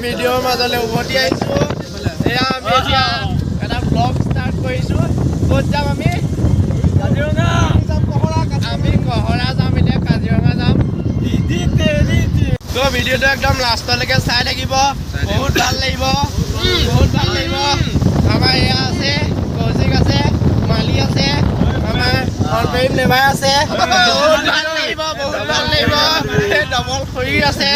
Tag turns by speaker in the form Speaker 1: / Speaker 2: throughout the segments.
Speaker 1: ভিডিঅ'ৰ মাজলৈ উভতি আহিছোঁ এয়া আমি এতিয়া এটা ব্লগ ষ্টাৰ্ট কৰিছোঁ ক'ত যাম আমি কাজিৰঙা আমি কহৰা যাম এতিয়া কাজিৰঙা যাম তো ভিডিঅ'টো একদম লাষ্টলৈকে চাই থাকিব বহুত ভাল লাগিব আমাৰ এয়া আছে কৌশিক আছে মালি আছে আমাৰ অলপেইম নেভাই আছে বহুত ভাল লাগিব ডবল খৰি আছে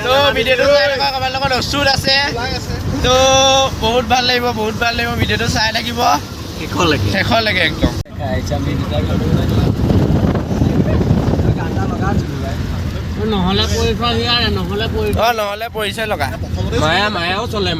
Speaker 1: তো ভিডিঅ'টো চাই থকা আমাৰ লগত অচুত আছে তো বহুত ভাল লাগিব ভিডিঅ'টো চাই থাকিব শেষলৈকে একদম নহ'লে পৰিচয় লগা মায়াও চলে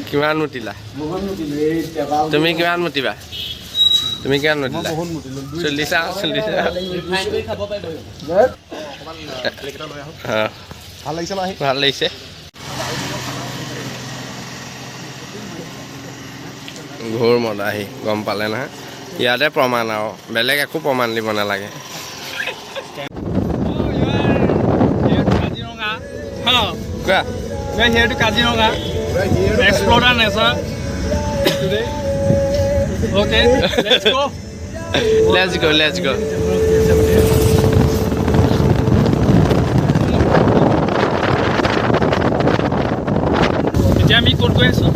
Speaker 1: কিমান মুতিলা তুমি কিমান মুতিবা চল্লিছা ভাল লাগিছে ঘোৰ মদ আহি গম পালে নহয় ইয়াতে প্ৰমাণ আৰু বেলেগ একো প্ৰমাণ দিব নালাগে
Speaker 2: We're here to Kaziranga. Explore the nature today. Okay, let's go.
Speaker 1: Let's go.
Speaker 2: Jamie, good question.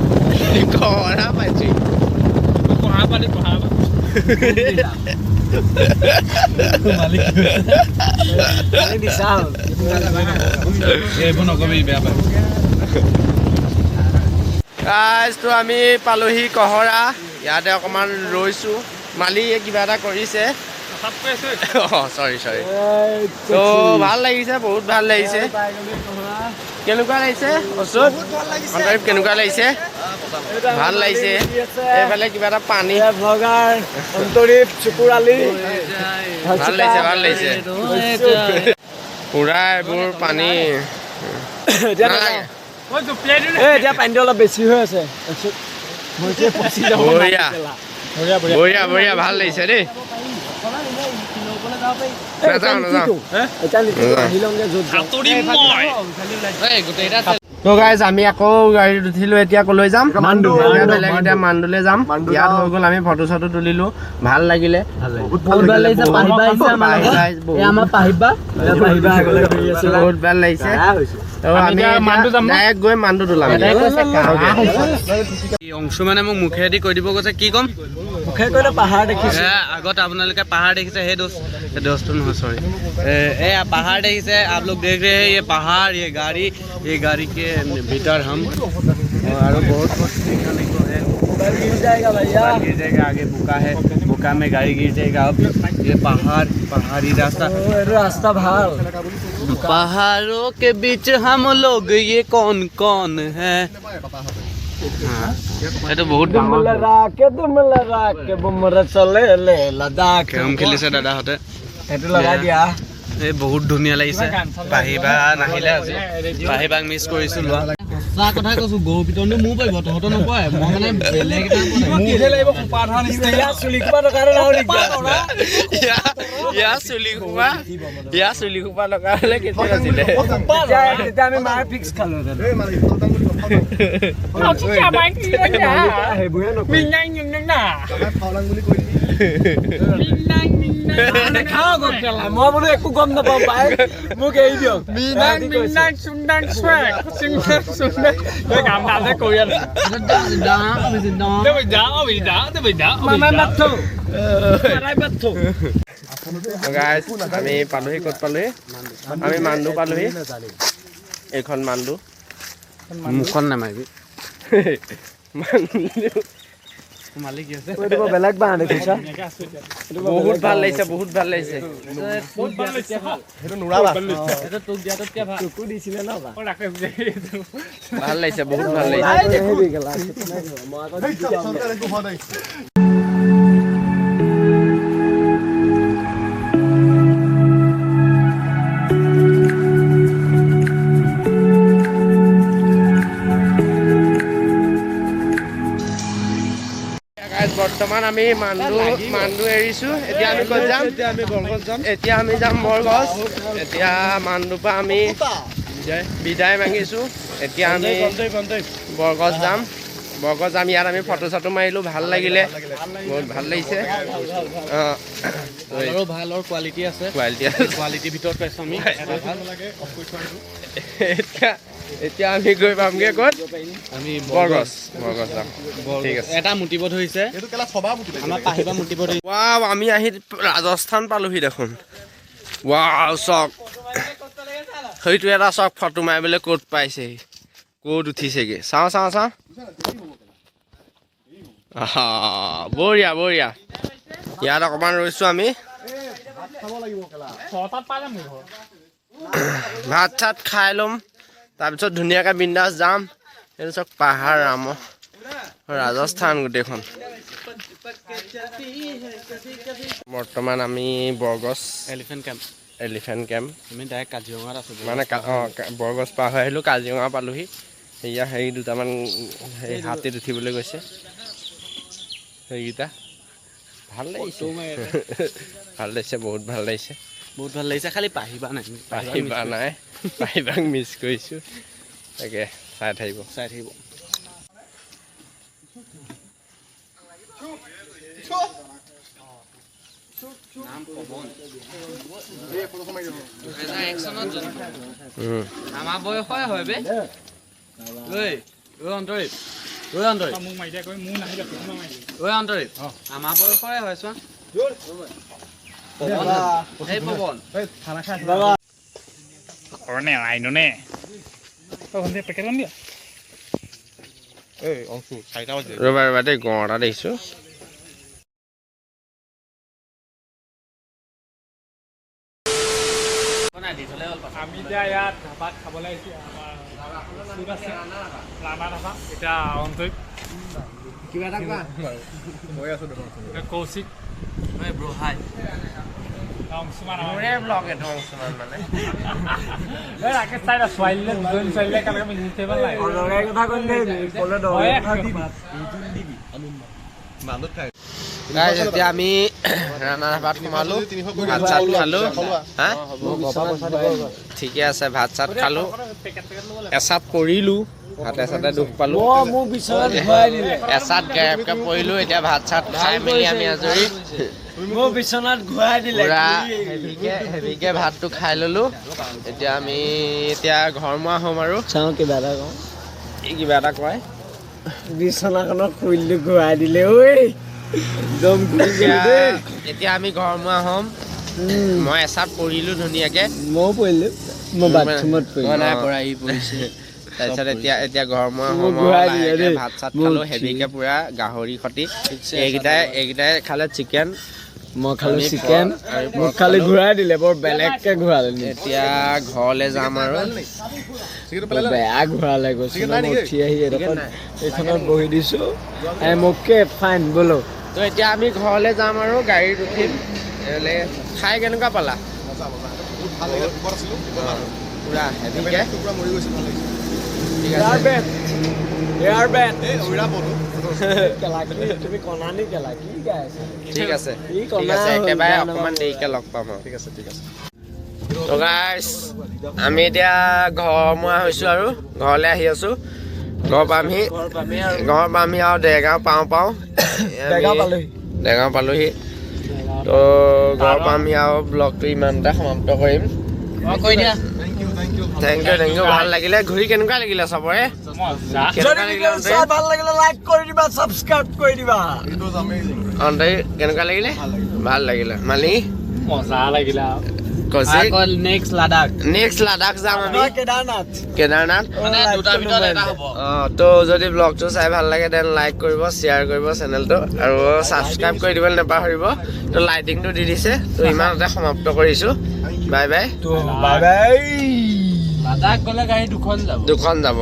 Speaker 1: Kora pachi.
Speaker 2: Kora. Malik. Ini sound.
Speaker 1: Guys, তো আমি পালোহি কহৰা ইয়াতে অকমান ৰৈছো মালি কিবা এটা কৰিছে সৰি তো ভাল লাগিছে বহুত ভাল লাগিছে কেনেকুৱা লাগিছে অচুত কেনেকুৱা লাগিছে ভাল লাগিছে এইফালে কিবা এটা পানী
Speaker 2: ব্লগাৰ অন্তৰীপ চুকুৰালি
Speaker 1: ভাল লাগিছে পুৰা এইবোৰ পানী
Speaker 2: এতিয়া পানীটো অলপ বেছি হৈ আছে
Speaker 1: বঢ়িয়া ভাল লাগিছে দেই তো গাইজ আমি আকৌ গাড়ীত উঠিলো এতিয়া কলৈ যাম মাণ্ডুলৈ যাম ইয়াত হৈ গ'ল আমি ফটো চটো তুলিলো ভাল লাগিলে বহুত ভাল লাগিছে গৈ মাণ্ডু তোলাম অংশুমানে মোক মুখেদি কৈ দিব কৈছে কি ক'ম
Speaker 2: মুখে কৈলে পাহাৰ দেখিছে
Speaker 1: আগত আপোনালোকে পাহাৰ দেখিছে সেই दोस्तों নহয় सॉरी ये पहाड़ देखिए आप लोग देख रहे हैं ये पहाड़ ये गाड़ी के भीतर हम और बहुत कुछ देखने को है
Speaker 2: गिर जाएगा भैया
Speaker 1: गिर जाएगा आगे बुका में गाड़ी गिर जाएगा अब ये पहाड़ी रास्ता पहाड़ों के बीच हम लोग ये कौन है ये तो बहुत
Speaker 2: तुम लड़ा के बुमरा चले ले लद्दाख
Speaker 1: हम खेली से दादा होते
Speaker 2: एटु लगा दिया
Speaker 1: এই বহুত ধুনীয়া লাগিছে পাহিবা নাহিলে আজি পাহিবাক মিছ কৰিছো লোৱা সঁচা কথা কৈছো গৰু পিতনটো মোৰ পাৰিব তহঁত নকয় মই মানে বেলেগ এটা
Speaker 2: মুখে লাগিব কুপা ধৰা নিচিনা চুলি কুপা লগাৰ নাও নিকা ইয়া চুলি কুপা লগালে কেতিয়া আছিলে তেতিয়া আমি মাৰ ফিক্স খালো মই বোলো একো গম নাপাওঁ পাই মোক এৰি দিয়ক
Speaker 1: আমি পালোহি ক'ত পালোহি আমি মাণ্ডু পালোহি এইখন মাণ্ডু মুখখন নামাৰিবি
Speaker 2: মালিক কি আছে
Speaker 3: এইটো বেলেগ বাহ দেখিছা
Speaker 1: বহুত ভাল লাগিছে বহুত ভাল লাগিছে
Speaker 2: সেইটো নুৰাবা এটা তোক দিয়াটো কি ভাল
Speaker 3: তোকো দিছিলে ন বা
Speaker 1: ভাল লাগিছে বহুত ভাল লাগিছে
Speaker 3: হেৰি গলা মই আকৌ
Speaker 1: বৰ্তমান আমি মান্দু এৰিছো এতিয়া আমি ক'ত যাম এতিয়া আমি যাম বৰগছ এতিয়া মান্দুৰ পৰা আমি বিদায় মাগিছো এতিয়া আমি বৰগছ যাম ইয়াত আমি ফটো চটো মাৰিলো ভাল লাগিলে বহুত ভাল লাগিছে
Speaker 2: আৰু ভালৰ কোৱালিটি আছে কোৱালিটিৰ ভিতৰত পাইছো আমি এটা ভাল
Speaker 1: এতিয়া আমি গৈ পামগে ক'ত আমি বৰগছ যাম ঠিক আছে
Speaker 2: এটা মুতিব ধৰিছে এইটো কেলা সভা মুতিব আমাৰ পাহিবা মুতিব ধৰিছে
Speaker 1: ৱাও আমি আহি ৰাজস্থান পালোহি দেখোন ৱাও চক সেইটো এটা চক ফটো মাৰিবলৈ ক'ত পাইছে ক'ত উঠিছেগে চাওঁ বঢ়িয়া ইয়াত অকণমান ৰৈছো আমি ভাত চাত খাই ল'ম তাৰপিছত ধুনীয়াকৈ বিন্দাছ যাম এইটো চক পাহাৰ ৰাম ৰাজস্থান গোটেইখন বৰ্তমান আমি বৰগছ এলিফেণ্ট কেম্প
Speaker 2: আমি ডাইৰেক্ট কাজিৰঙাত আছো
Speaker 1: মানে বৰগছ পাৰ হৈ আহিলোঁ কাজিৰঙা পালোহি সেয়া হেৰি দুটামান সেই হাতীত উঠিবলৈ গৈছে সেইকেইটা ভাল লাগিছে বহুত ভাল লাগিছে
Speaker 2: খালি পাহিবা নাই
Speaker 1: পাহিবাক মিছ কৰিছোঁ তাকে চাই থাকিব
Speaker 2: আমাৰ বয়সই হয় বে অন্তৰীপ আমাৰ বয়সৰে হয় চোৱা এই পৱন
Speaker 4: Orne, ay no ne. ¿Dónde pequeño día?
Speaker 2: Anshu চাৰিটা বাজিলে
Speaker 1: ৰ'বা দেই গঁড় এটা দেখিছোঁ
Speaker 4: আমি এতিয়া ইয়াত ধাবাত খাবলৈ আহিছোঁ আমাৰ আছে ৰাণা ধাবা এতিয়া অন্তৰীপ
Speaker 1: কিবা এটা কোৱা
Speaker 4: এতিয়া কৌশিক
Speaker 2: ব্ৰহাই
Speaker 4: অংশুমান
Speaker 1: ব্লগ এইটো অংশুমান মানে
Speaker 4: ৰাকেশ চাইডা ছোৱালীলে দুজন ছোৱালীলে একেলগে মিলি উঠিব লাগে
Speaker 3: লগাই কথা কলে ক'লে
Speaker 1: গাইজ এতিয়া আমি ৰাণা ধাবাত সোমালোঁ ভাত চাত খালোঁ ঠিকে আছে ভাত চাত খালোঁ এচাত পৰিলোঁ হাতে চাতে দুখ পালোঁ
Speaker 3: মোক বিচনাত ঘূৰাই দিলে
Speaker 1: এচাত গেপকে পৰিলোঁ এতিয়া ভাত চাত খাই মেলি আমি আজৰি
Speaker 3: মোক বিচনাত ঘূৰাই দিলে
Speaker 1: পুৰা হেভিকে ভাতটো খাই ল'লোঁ এতিয়া আমি ঘৰমুৱা হ'ম আৰু
Speaker 3: চাওঁ কিবা এটা কওঁ
Speaker 1: কিবা এটা কয়
Speaker 3: বিচনাখনত শুই ঘূৰাই দিলে ঐ একদম
Speaker 1: এতিয়া আমি ঘৰমুৱা হ'ম মই এচাত পৰিলোঁ ধুনীয়াকৈ
Speaker 3: ময়ো পৰিলোঁ মই বাথৰুমত
Speaker 1: পৰিছে তাৰপিছত এতিয়া ঘৰমুৱা হ'ম ভাত চাত খালোঁ হেভিকে পুৰা গাহৰি সতি এইকেইটাই খালে চিকেন
Speaker 3: মই খালোঁ চিকেন মোক খালি ঘূৰাই দিলে বৰ বেলেগকৈ ঘূৰালে
Speaker 1: এতিয়া ঘৰলৈ যাম আৰু
Speaker 3: বেয়া ঘূৰালে গৈছোঁ উঠি আহি এইখনত বহি দিছোঁ মোকে ফাইন বোলো
Speaker 1: তো এতিয়া আমি ঘৰলৈ যাম আৰু গাড়ীত উঠিম খাই কেনেকুৱা পালা পুৰা হেভিকে
Speaker 3: তুমি কণানি কেলা কি গাই
Speaker 1: ঠিক আছে একেবাৰে অকণমান দেৰিকৈ লগ পাম আৰু ঠিক আছে তো গাইছ আমি এতিয়া ঘৰমুৱা হৈছোঁ আৰু ঘৰলৈ আহি আছোঁ ঘৰ পামহি আৰু দেৰগাঁও পাওঁ দেৰগাঁও পালোহি তো ঘৰ পামহি আৰু ব্লগটো ইমানতে সমাপ্ত কৰিম থেংক ইউ ভাল লাগিলে ঘূৰি কেনেকুৱা লাগিলে চবৰে
Speaker 3: ভাল লাগিলে লাইক কৰি দিবা সাবস্ক্ৰাইব কৰি দিবা
Speaker 1: কেনেকুৱা লাগিলে ভাল লাগিলে মালি
Speaker 4: মজা লাগিলে
Speaker 1: কৌশিক
Speaker 3: নেক্সট লাডাখ
Speaker 1: নেক্সট লাডাখ যাম আমি
Speaker 3: কেদাৰনাথ
Speaker 1: কেদাৰনাথ তো যদি ব্লগটো চাই ভাল লাগে দেন লাইক কৰিব শ্বেয়াৰ কৰিব চেনেলটো আৰু ছাবস্ক্ৰাইব কৰি দিবলৈ নাপাহৰিব তো লাইটিংটো দি দিছে তো ইমানতে সমাপ্ত কৰিছোঁ bye bye
Speaker 3: bye bye Ladakh গ'লে গাড়ী দুখন যাব
Speaker 1: দুখন যাব